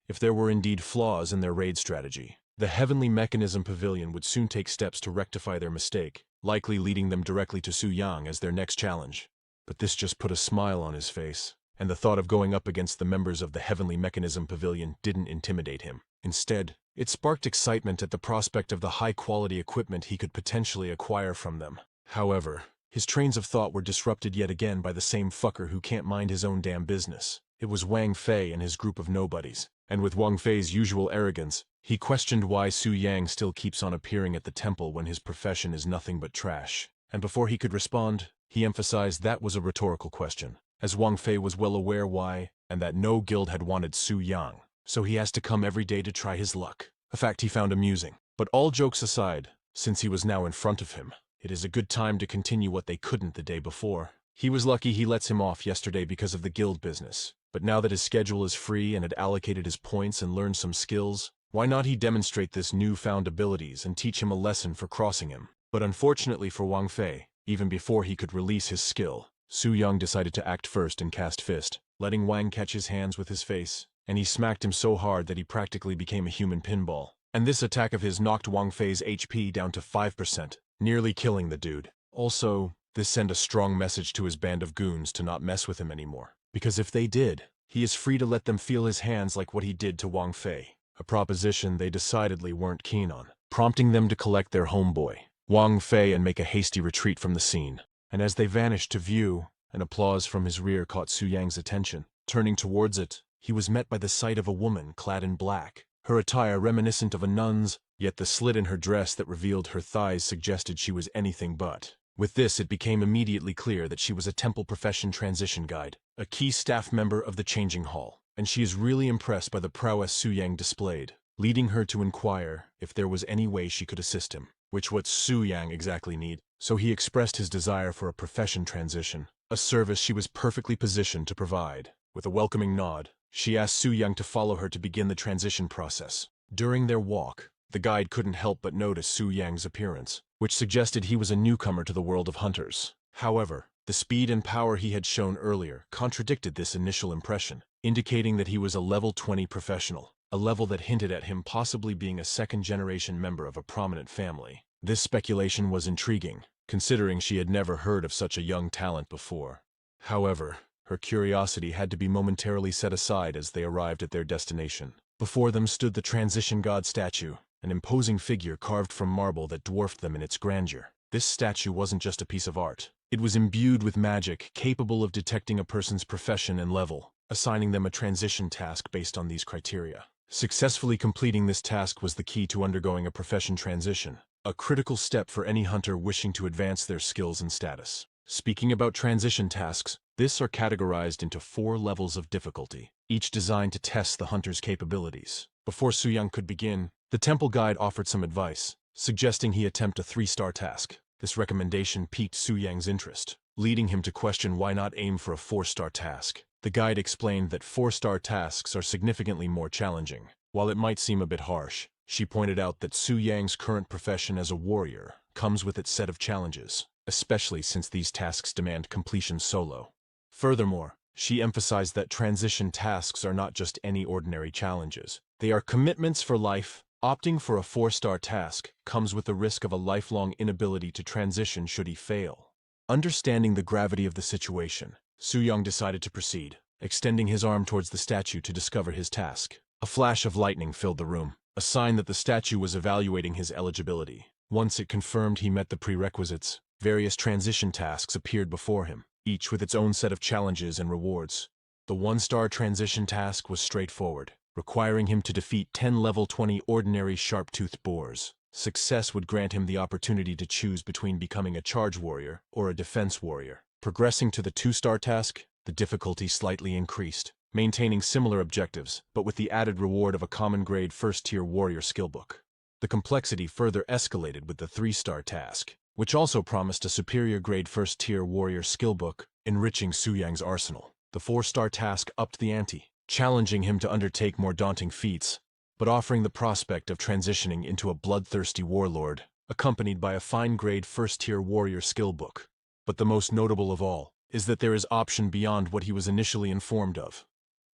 If there were indeed flaws in their raid strategy, the Heavenly Mechanism Pavilion would soon take steps to rectify their mistake, likely leading them directly to Su Yang as their next challenge. But this just put a smile on his face, and the thought of going up against the members of the Heavenly Mechanism Pavilion didn't intimidate him. Instead, it sparked excitement at the prospect of the high-quality equipment he could potentially acquire from them. However, his trains of thought were disrupted yet again by the same fucker who can't mind his own damn business. It was Wang Fei and his group of nobodies, and with Wang Fei's usual arrogance, he questioned why Su Yang still keeps on appearing at the temple when his profession is nothing but trash. And before he could respond, he emphasized that was a rhetorical question, as Wang Fei was well aware why, and that no guild had wanted Su Yang, so he has to come every day to try his luck, a fact he found amusing. But all jokes aside, since he was now in front of him, it is a good time to continue what they couldn't the day before. He was lucky he lets him off yesterday because of the guild business, but now that his schedule is free and had allocated his points and learned some skills, why not he demonstrate this newfound abilities and teach him a lesson for crossing him? But unfortunately for Wang Fei, even before he could release his skill, Su Yang decided to act first and cast Fist, letting Wang catch his hands with his face, and he smacked him so hard that he practically became a human pinball. And this attack of his knocked Wang Fei's HP down to 5%, nearly killing the dude. Also, this sent a strong message to his band of goons to not mess with him anymore, because if they did, he he is free to let them feel his hands like what he did to Wang Fei, a proposition they decidedly weren't keen on, prompting them to collect their homeboy, Wang Fei, and make a hasty retreat from the scene. And as they vanished to view, an applause from his rear caught Su Yang's attention. Turning towards it, he was met by the sight of a woman clad in black, her attire reminiscent of a nun's, yet the slit in her dress that revealed her thighs suggested she was anything but. With this, it became immediately clear that she was a temple profession transition guide, a key staff member of the changing hall, and she is really impressed by the prowess Su Yang displayed, leading her to inquire if there was any way she could assist him, which what Su Yang exactly need. So he expressed his desire for a profession transition, a service she was perfectly positioned to provide. With a welcoming nod, she asked Su Yang to follow her to begin the transition process. During their walk, the guide couldn't help but notice Su Yang's appearance, which suggested he was a newcomer to the world of hunters. However, the speed and power he had shown earlier contradicted this initial impression, indicating that he was a level 20 professional, a level that hinted at him possibly being a second-generation member of a prominent family. This speculation was intriguing, considering she had never heard of such a young talent before. However, her curiosity had to be momentarily set aside as they arrived at their destination. Before them stood the transition god statue, an imposing figure carved from marble that dwarfed them in its grandeur. This statue wasn't just a piece of art. It was imbued with magic, capable of detecting a person's profession and level, assigning them a transition task based on these criteria. Successfully completing this task was the key to undergoing a profession transition, a critical step for any hunter wishing to advance their skills and status. Speaking about transition tasks, these are categorized into 4 levels of difficulty, each designed to test the hunter's capabilities. Before Su Yang could begin, the temple guide offered some advice, suggesting he attempt a 3-star task. This recommendation piqued Su Yang's interest, leading him to question why not aim for a 4-star task. The guide explained that 4-star tasks are significantly more challenging. While it might seem a bit harsh, she pointed out that Su Yang's current profession as a warrior comes with its set of challenges, especially since these tasks demand completion solo. Furthermore, she emphasized that transition tasks are not just any ordinary challenges. They are commitments for life. Opting for a 4-star task comes with the risk of a lifelong inability to transition should he fail. Understanding the gravity of the situation, Su Yang decided to proceed, extending his arm towards the statue to discover his task. A flash of lightning filled the room, a sign that the statue was evaluating his eligibility. Once it confirmed he met the prerequisites, various transition tasks appeared before him, each with its own set of challenges and rewards. The 1-star transition task was straightforward, requiring him to defeat 10 level 20 ordinary sharp-toothed boars. Success would grant him the opportunity to choose between becoming a charge warrior or a defense warrior. Progressing to the 2-star task, the difficulty slightly increased, maintaining similar objectives, but with the added reward of a common-grade 1st-tier warrior skillbook. The complexity further escalated with the 3-star task, which also promised a superior-grade 1st-tier warrior skillbook, enriching Su Yang's arsenal. The 4-star task upped the ante, challenging him to undertake more daunting feats, but offering the prospect of transitioning into a bloodthirsty warlord, accompanied by a fine-grade 1st-tier warrior skillbook. But the most notable of all is that there is option beyond what he was initially informed of.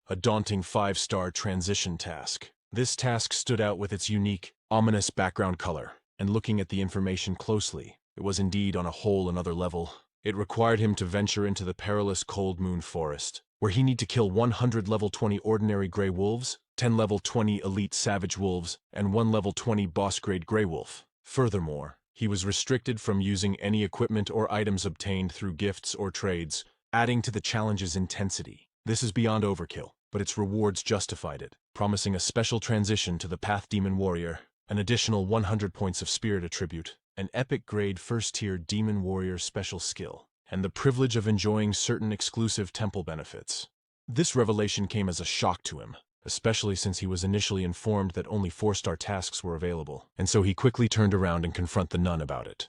A daunting 5-star transition task. This task stood out with its unique, ominous background color, and looking at the information closely, it was indeed on a whole another level. It required him to venture into the perilous Cold Moon Forest, where he need to kill 100 level 20 ordinary gray wolves, 10 level 20 elite savage wolves, and 1 level 20 boss-grade gray wolf. Furthermore, he was restricted from using any equipment or items obtained through gifts or trades, adding to the challenge's intensity. This is beyond overkill, but its rewards justified it, promising a special transition to the Path Demon Warrior, an additional 100 points of spirit attribute, an epic-grade 1st-tier Demon Warrior special skill, and the privilege of enjoying certain exclusive temple benefits. This revelation came as a shock to him, especially since he was initially informed that only 4-star tasks were available, and so he quickly turned around and confronted the nun about it.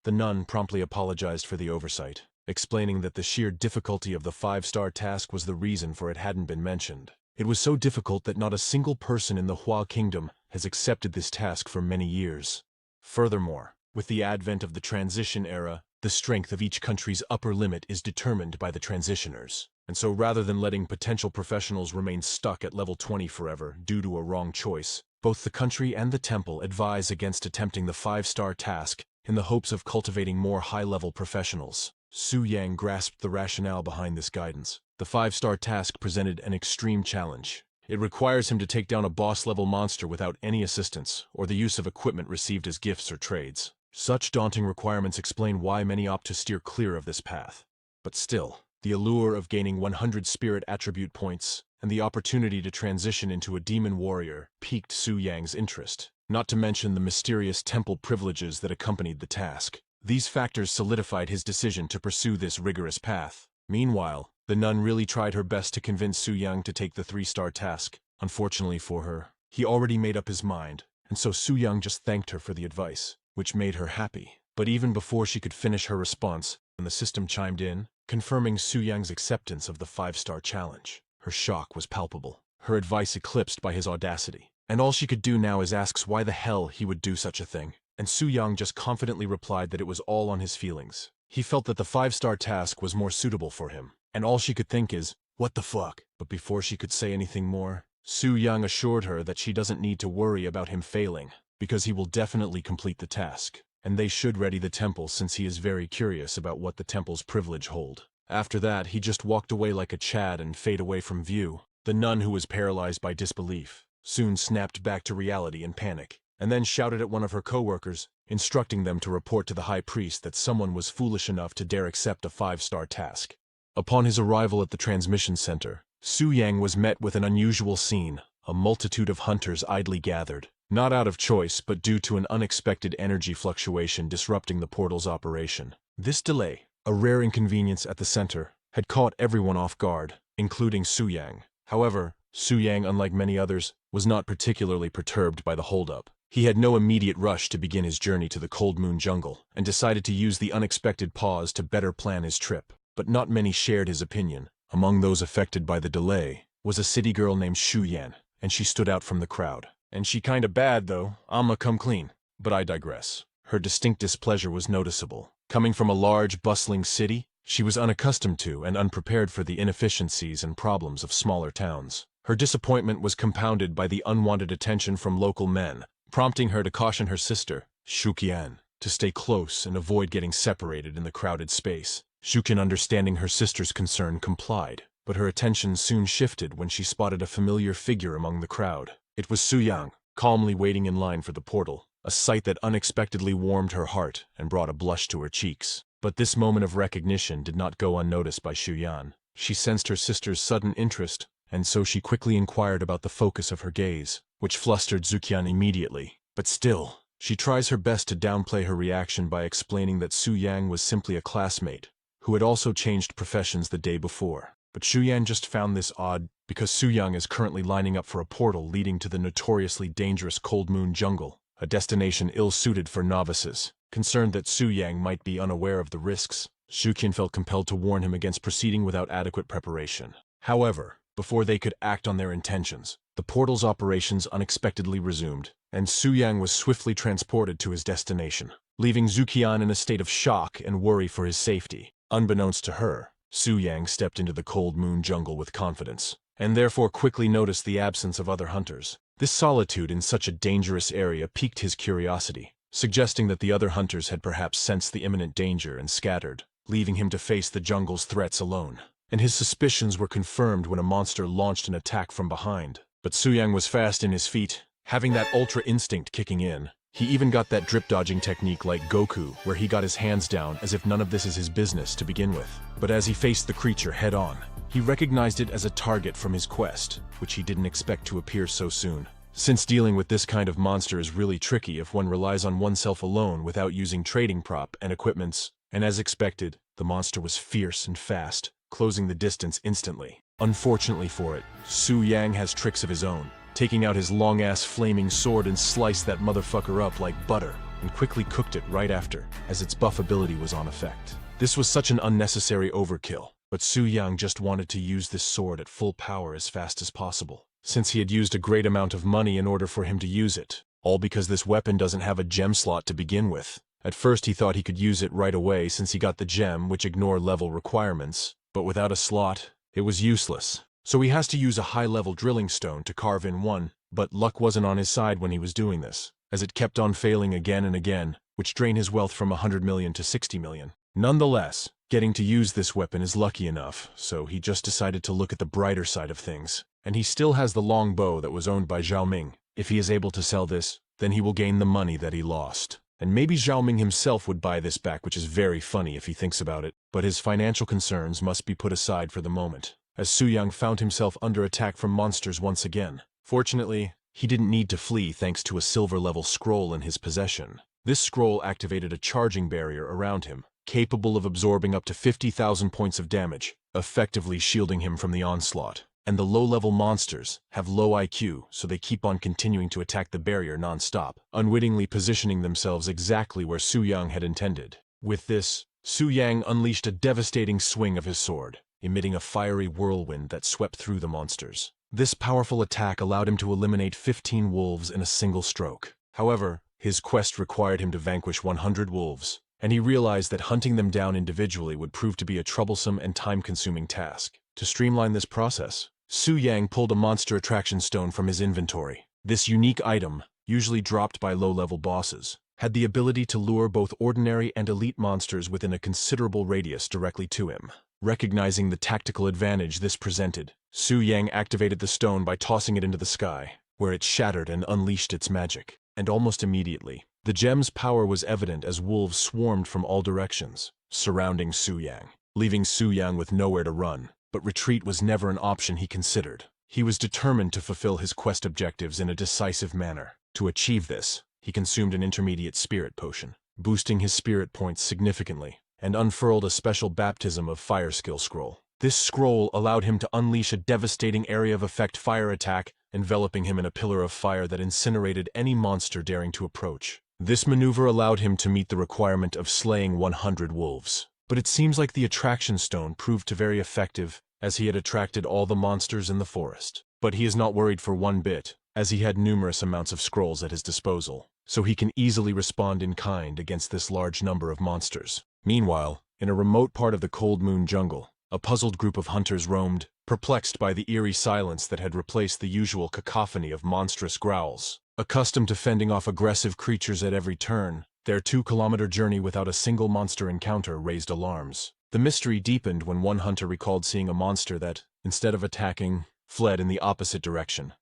The nun promptly apologized for the oversight, explaining that the sheer difficulty of the 5-star task was the reason for it hadn't been mentioned. It was so difficult that not a single person in the Hua Kingdom has accepted this task for many years. Furthermore, with the advent of the transition era, the strength of each country's upper limit is determined by the transitioners. And so rather than letting potential professionals remain stuck at level 20 forever due to a wrong choice, both the country and the temple advise against attempting the 5-star task in the hopes of cultivating more high-level professionals. Su Yang grasped the rationale behind this guidance. The 5-star task presented an extreme challenge. It requires him to take down a boss-level monster without any assistance, or the use of equipment received as gifts or trades. Such daunting requirements explain why many opt to steer clear of this path. But still, the allure of gaining 100 spirit attribute points and the opportunity to transition into a demon warrior piqued Su Yang's interest, not to mention the mysterious temple privileges that accompanied the task. These factors solidified his decision to pursue this rigorous path. Meanwhile, the nun really tried her best to convince Su Yang to take the 3-star task. Unfortunately for her, he already made up his mind, and so Su Yang just thanked her for the advice, which made her happy. But even before she could finish her response, the system chimed in, confirming Su Yang's acceptance of the 5-star challenge. Her shock was palpable, her advice eclipsed by his audacity. And all she could do now is ask why the hell he would do such a thing. And Su Yang just confidently replied that it was all on his feelings. He felt that the 5-star task was more suitable for him, and all she could think is, what the fuck? But before she could say anything more, Su Yang assured her that she doesn't need to worry about him failing, because he will definitely complete the task, and they should ready the temple since he is very curious about what the temple's privilege hold. After that, he just walked away like a Chad and fade away from view. The nun, who was paralyzed by disbelief, soon snapped back to reality in panic, and then shouted at one of her co-workers, instructing them to report to the high priest that someone was foolish enough to dare accept a 5-star task. Upon his arrival at the transmission center, Su Yang was met with an unusual scene. A multitude of hunters idly gathered, not out of choice but due to an unexpected energy fluctuation disrupting the portal's operation. This delay, a rare inconvenience at the center, had caught everyone off guard, including Su Yang. However, Su Yang, unlike many others, was not particularly perturbed by the holdup. He had no immediate rush to begin his journey to the Cold Moon Jungle, and decided to use the unexpected pause to better plan his trip. But not many shared his opinion. Among those affected by the delay was a city girl named Shu Yan, and she stood out from the crowd. And she kinda bad, though, I'ma come clean. But I digress. Her distinct displeasure was noticeable. Coming from a large, bustling city, she was unaccustomed to and unprepared for the inefficiencies and problems of smaller towns. Her disappointment was compounded by the unwanted attention from local men, prompting her to caution her sister, Shuqian, to stay close and avoid getting separated in the crowded space. Shuqian, understanding her sister's concern, complied, but her attention soon shifted when she spotted a familiar figure among the crowd. It was Su Yang, calmly waiting in line for the portal, a sight that unexpectedly warmed her heart and brought a blush to her cheeks. But this moment of recognition did not go unnoticed by Shu Yan. She sensed her sister's sudden interest, and so she quickly inquired about the focus of her gaze, which flustered Zuqian immediately. But still, she tries her best to downplay her reaction by explaining that Su Yang was simply a classmate, who had also changed professions the day before. But Shu Yan just found this odd, because Su Yang is currently lining up for a portal leading to the notoriously dangerous Cold Moon Jungle, a destination ill-suited for novices. Concerned that Su Yang might be unaware of the risks, Shuqian felt compelled to warn him against proceeding without adequate preparation. However, before they could act on their intentions, the portal's operations unexpectedly resumed, and Su Yang was swiftly transported to his destination, leaving Zuqian in a state of shock and worry for his safety. Unbeknownst to her, Su Yang stepped into the Cold Moon Jungle with confidence, and therefore quickly noticed the absence of other hunters. This solitude in such a dangerous area piqued his curiosity, suggesting that the other hunters had perhaps sensed the imminent danger and scattered, leaving him to face the jungle's threats alone. And his suspicions were confirmed when a monster launched an attack from behind. But Su Yang was fast in his feet, having that ultra instinct kicking in. He even got that drip-dodging technique like Goku, where he got his hands down as if none of this is his business to begin with. But as he faced the creature head-on, he recognized it as a target from his quest, which he didn't expect to appear so soon. Since dealing with this kind of monster is really tricky if one relies on oneself alone without using trading prop and equipments, and as expected, the monster was fierce and fast, closing the distance instantly. Unfortunately for it, Su Yang has tricks of his own, taking out his long-ass flaming sword and sliced that motherfucker up like butter, and quickly cooked it right after, as its buff ability was on effect. This was such an unnecessary overkill, but Su Yang just wanted to use this sword at full power as fast as possible, since he had used a great amount of money in order for him to use it, all because this weapon doesn't have a gem slot to begin with. At first he thought he could use it right away since he got the gem, which ignore level requirements, but without a slot, it was useless. So he has to use a high-level drilling stone to carve in one, but luck wasn't on his side when he was doing this, as it kept on failing again and again, which drained his wealth from 100 million to 60 million. Nonetheless, Getting to use this weapon is lucky enough, so he just decided to look at the brighter side of things. And he still has the long bow that was owned by Zhao Ming. If he is able to sell this, then he will gain the money that he lost. And maybe Zhao Ming himself would buy this back, which is very funny if he thinks about it, but his financial concerns must be put aside for the moment, as Su Yang found himself under attack from monsters once again. Fortunately, he didn't need to flee thanks to a silver-level scroll in his possession. This scroll activated a charging barrier around him, capable of absorbing up to 50,000 points of damage, effectively shielding him from the onslaught. And the low-level monsters have low IQ, so they keep on continuing to attack the barrier non-stop, unwittingly positioning themselves exactly where Su Yang had intended. With this, Su Yang unleashed a devastating swing of his sword, emitting a fiery whirlwind that swept through the monsters. This powerful attack allowed him to eliminate 15 wolves in a single stroke. However, his quest required him to vanquish 100 wolves, and he realized that hunting them down individually would prove to be a troublesome and time-consuming task. To streamline this process, Su Yang pulled a monster attraction stone from his inventory. This unique item, usually dropped by low-level bosses, had the ability to lure both ordinary and elite monsters within a considerable radius directly to him. Recognizing the tactical advantage this presented, Su Yang activated the stone by tossing it into the sky, where it shattered and unleashed its magic. And almost immediately, the gem's power was evident as wolves swarmed from all directions, surrounding Su Yang, leaving Su Yang with nowhere to run. But retreat was never an option he considered. He was determined to fulfill his quest objectives in a decisive manner. To achieve this, he consumed an intermediate spirit potion, boosting his spirit points significantly, and unfurled a special baptism of fire skill scroll. This scroll allowed him to unleash a devastating area of effect fire attack, enveloping him in a pillar of fire that incinerated any monster daring to approach. This maneuver allowed him to meet the requirement of slaying 100 wolves. But it seems like the attraction stone proved very effective, as he had attracted all the monsters in the forest. But he is not worried for one bit, as he had numerous amounts of scrolls at his disposal, so he can easily respond in kind against this large number of monsters. Meanwhile, in a remote part of the Cold Moon jungle, a puzzled group of hunters roamed, perplexed by the eerie silence that had replaced the usual cacophony of monstrous growls. Accustomed to fending off aggressive creatures at every turn, their 2-kilometer journey without a single monster encounter raised alarms. The mystery deepened when one hunter recalled seeing a monster that, instead of attacking, fled in the opposite direction.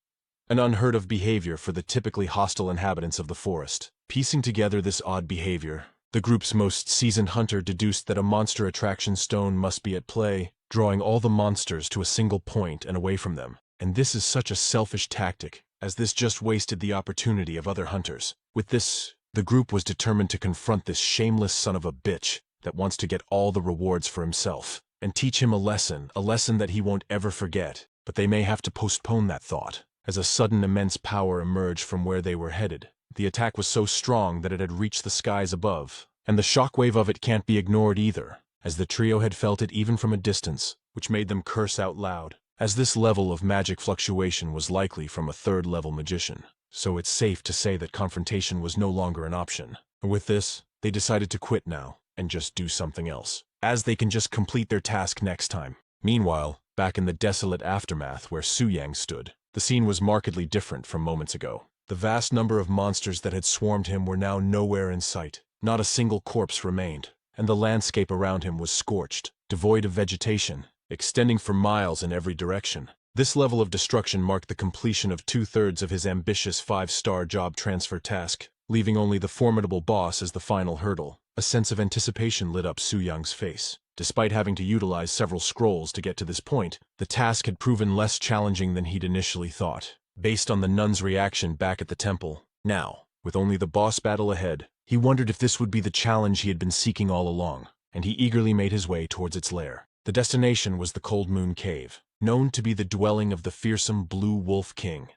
An unheard-of behavior for the typically hostile inhabitants of the forest. Piecing together this odd behavior, the group's most seasoned hunter deduced that a monster attraction stone must be at play, drawing all the monsters to a single point and away from them. And this is such a selfish tactic, as this just wasted the opportunity of other hunters. With this, the group was determined to confront this shameless son of a bitch that wants to get all the rewards for himself, and teach him a lesson that he won't ever forget. But they may have to postpone that thought, as a sudden immense power emerged from where they were headed. The attack was so strong that it had reached the skies above, and the shockwave of it can't be ignored either, as the trio had felt it even from a distance, which made them curse out loud, as this level of magic fluctuation was likely from a third-level magician. So it's safe to say that confrontation was no longer an option. With this, they decided to quit now, and just do something else, as they can just complete their task next time. Meanwhile, back in the desolate aftermath where Su Yang stood, the scene was markedly different from moments ago. The vast number of monsters that had swarmed him were now nowhere in sight. Not a single corpse remained, and the landscape around him was scorched, devoid of vegetation, extending for miles in every direction. This level of destruction marked the completion of 2/3 of his ambitious 5-star job transfer task, leaving only the formidable boss as the final hurdle. A sense of anticipation lit up Su Yang's face. Despite having to utilize several scrolls to get to this point, the task had proven less challenging than he'd initially thought. Based on the nun's reaction back at the temple, now, with only the boss battle ahead, he wondered if this would be the challenge he had been seeking all along, and he eagerly made his way towards its lair. The destination was the Cold Moon Cave, known to be the dwelling of the fearsome Blue Wolf King.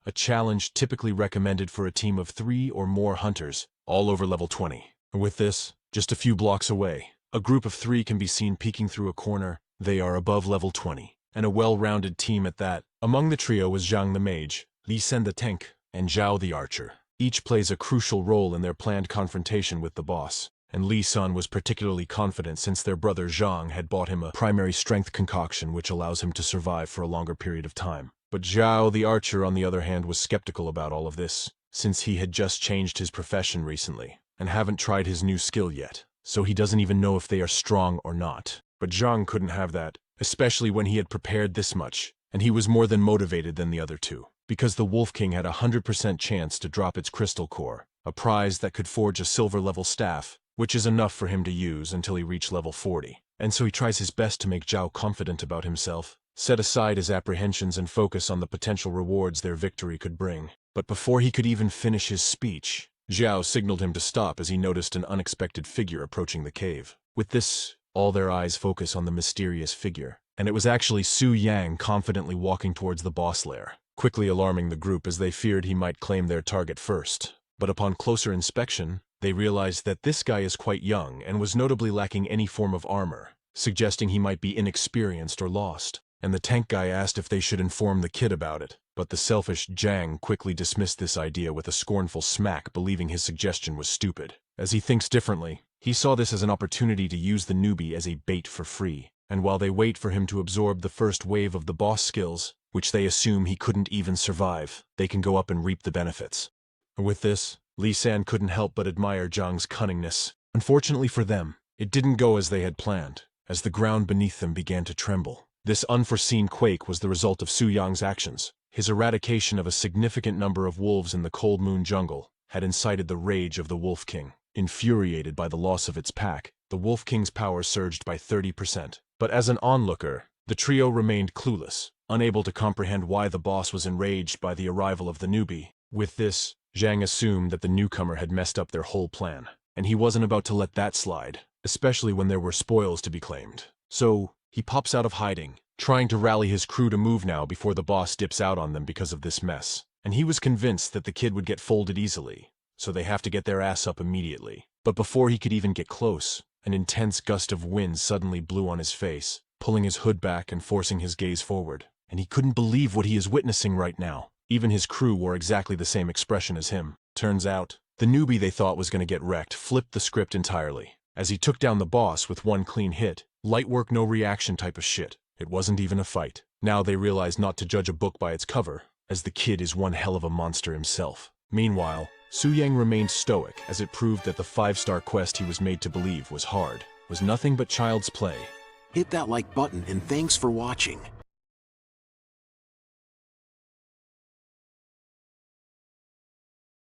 A challenge typically recommended for a team of 3 or more hunters, all over level 20. With this, just a few blocks away, a group of 3 can be seen peeking through a corner. They are above level 20, and a well-rounded team at that. Among the trio was Zhang the Mage, Li Sen the Tank, and Zhao the Archer. Each plays a crucial role in their planned confrontation with the boss, and Li Sun was particularly confident since their brother Zhang had bought him a primary strength concoction which allows him to survive for a longer period of time. But Zhao the Archer, on the other hand, was skeptical about all of this, since he had just changed his profession recently, and haven't tried his new skill yet. so he doesn't even know if they are strong or not. But Zhang couldn't have that, especially when he had prepared this much, and he was more than motivated than the other two, because the Wolf King had a 100% chance to drop its crystal core, a prize that could forge a silver-level staff, which is enough for him to use until he reached level 40. And so he tries his best to make Zhao confident about himself, set aside his apprehensions and focus on the potential rewards their victory could bring. But before he could even finish his speech, Zhao signaled him to stop as he noticed an unexpected figure approaching the cave. With this, all their eyes focus on the mysterious figure, and it was actually Su Yang confidently walking towards the boss lair, quickly alarming the group as they feared he might claim their target first. But upon closer inspection, they realized that this guy is quite young and was notably lacking any form of armor, suggesting he might be inexperienced or lost. And the tank guy asked if they should inform the kid about it, but the selfish Zhang quickly dismissed this idea with a scornful smack, believing his suggestion was stupid. As he thinks differently, he saw this as an opportunity to use the newbie as a bait for free, and while they wait for him to absorb the first wave of the boss skills, which they assume he couldn't even survive, they can go up and reap the benefits. With this, Li San couldn't help but admire Zhang's cunningness. Unfortunately for them, it didn't go as they had planned, as the ground beneath them began to tremble. This unforeseen quake was the result of Su Yang's actions. His eradication of a significant number of wolves in the Cold Moon Jungle had incited the rage of the Wolf King. Infuriated by the loss of its pack, the Wolf King's power surged by 30%. But as an onlooker, the trio remained clueless, unable to comprehend why the boss was enraged by the arrival of the newbie. With this, Zhang assumed that the newcomer had messed up their whole plan, and he wasn't about to let that slide, especially when there were spoils to be claimed. So, he pops out of hiding, trying to rally his crew to move now before the boss dips out on them because of this mess. And he was convinced that the kid would get folded easily, so they have to get their ass up immediately. But before he could even get close, an intense gust of wind suddenly blew on his face, pulling his hood back and forcing his gaze forward. And he couldn't believe what he is witnessing right now. Even his crew wore exactly the same expression as him. Turns out, the newbie they thought was going to get wrecked flipped the script entirely. As he took down the boss with one clean hit, light work no reaction type of shit. It wasn't even a fight. Now they realized not to judge a book by its cover, as the kid is one hell of a monster himself. Meanwhile, Su Yang remained stoic as it proved that the 5-star quest he was made to believe was hard, was nothing but child's play. Hit that like button and thanks for watching.